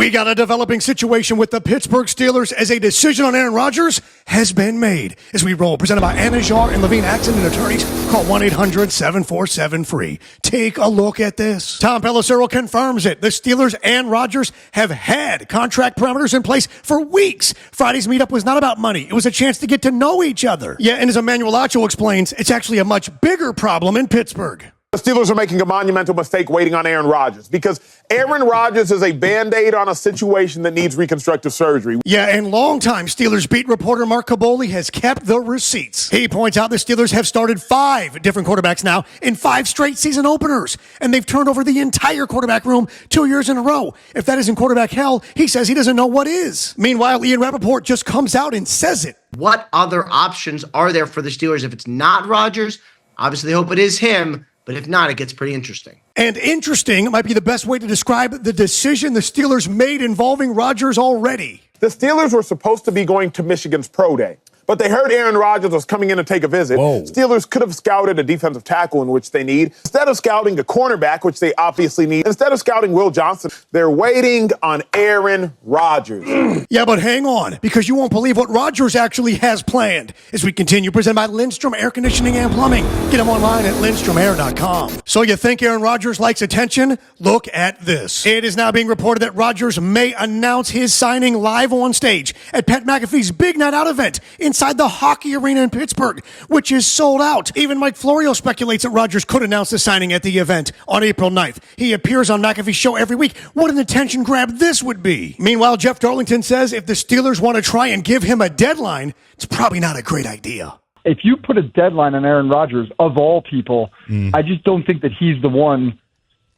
We got a developing situation with the Pittsburgh Steelers as a decision on Aaron Rodgers has been made. As we roll, presented by Anajar and Levine Accident Attorneys. Call 1-800-747-FREE. Take a look at this. Tom Pelissero confirms it. The Steelers and Rodgers have had contract parameters in place for weeks. Friday's meetup was not about money. It was a chance to get to know each other. Yeah, and as Emmanuel Acho explains, it's actually a much bigger problem in Pittsburgh. The Steelers are making a monumental mistake waiting on Aaron Rodgers because Aaron Rodgers is a Band-Aid on a situation that needs reconstructive surgery. Yeah, and longtime Steelers beat reporter Mark Caboli has kept the receipts. He points out the Steelers have started 5 different quarterbacks now in 5 straight season openers, and they've turned over the entire quarterback room 2 years in a row. If that isn't quarterback hell, he says he doesn't know what is. Meanwhile, Ian Rappaport just comes out and says it. What other options are there for the Steelers if it's not Rodgers? Obviously, they hope it is him. But if not, it gets pretty interesting. And interesting might be the best way to describe the decision the Steelers made involving Rodgers already. The Steelers were supposed to be going to Michigan's Pro Day, but they heard Aaron Rodgers was coming in to take a visit. Whoa. Steelers could have scouted a defensive tackle, in which they need. Instead of scouting a cornerback, which they obviously need. Instead of scouting Will Johnson, they're waiting on Aaron Rodgers. Yeah, but hang on, because you won't believe what Rodgers actually has planned. As we continue, presented by Lindstrom Air Conditioning and Plumbing. Get them online at lindstromair.com. So you think Aaron Rodgers likes attention? Look at this. It is now being reported that Rodgers may announce his signing live on stage at Pat McAfee's Big Night Aht event inside the hockey arena in Pittsburgh, which is sold out. Even Mike Florio speculates that Rodgers could announce the signing at the event on April 9th. He appears on McAfee's show every week. What an attention grab this would be. Meanwhile, Jeff Darlington says if the Steelers want to try and give him a deadline, it's probably not a great idea. If you put a deadline on Aaron Rodgers, of all people, I just don't think that he's the one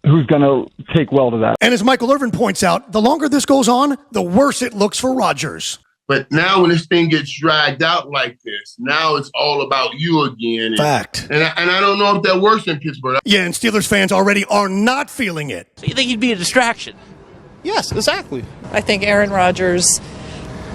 who's going to take well to that. And as Michael Irvin points out, the longer this goes on, the worse it looks for Rodgers. But now when this thing gets dragged out like this, now it's all about you again. Fact. And I don't know if that works in Pittsburgh. Yeah, and Steelers fans already are not feeling it. So you think he'd be a distraction? Yes, exactly. I think Aaron Rodgers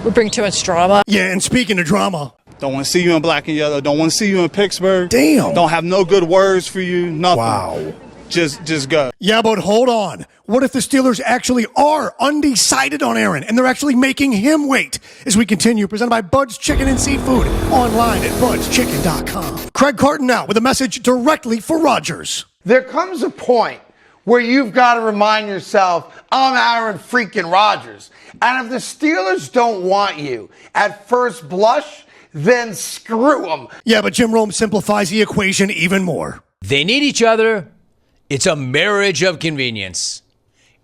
would bring too much drama. Yeah, and speaking of drama. Don't want to see you in black and yellow. Don't want to see you in Pittsburgh. Damn. Don't have no good words for you. Nothing. Wow. Just go. Yeah, but hold on. What if the Steelers actually are undecided on Aaron and they're actually making him wait? As we continue, presented by Bud's Chicken and Seafood, online at budschicken.com. Craig Carton now with a message directly for Rodgers. There comes a point where you've got to remind yourself, I'm Aaron freaking Rodgers. And if the Steelers don't want you at first blush, then screw them. Yeah, but Jim Rome simplifies the equation even more. They need each other. It's a marriage of convenience.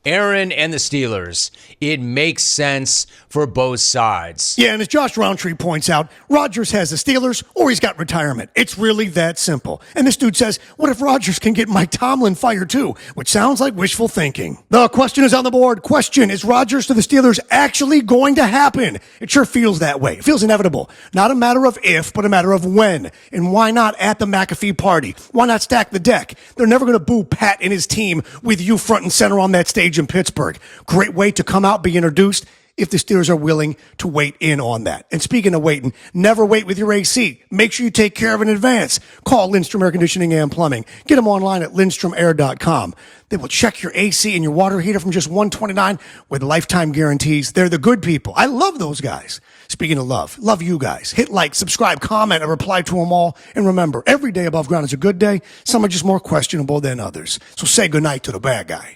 Aaron and the Steelers. It makes sense for both sides. Yeah, and as Josh Roundtree points out, Rodgers has the Steelers or he's got retirement. It's really that simple. And this dude says, what if Rodgers can get Mike Tomlin fired too? Which sounds like wishful thinking. The question is on the board. Question, is Rodgers to the Steelers actually going to happen? It sure feels that way. It feels inevitable. Not a matter of if, but a matter of when. And why not at the McAfee party? Why not stack the deck? They're never going to boo Pat and his team with you front and center on that stage in Pittsburgh. Great way to come out, be introduced, if the Steelers are willing to wait in on that. And speaking of waiting, never wait with your AC. Make sure you take care of it in advance. Call Lindstrom Air Conditioning and Plumbing. Get them online at lindstromair.com. They will check your AC and your water heater from just $129 with lifetime guarantees. They're the good people. I love those guys. Speaking of love you guys. Hit like, subscribe, comment, and reply to them all. And remember, every day above ground is a good day. Some are just more questionable than others. So say goodnight to the bad guy.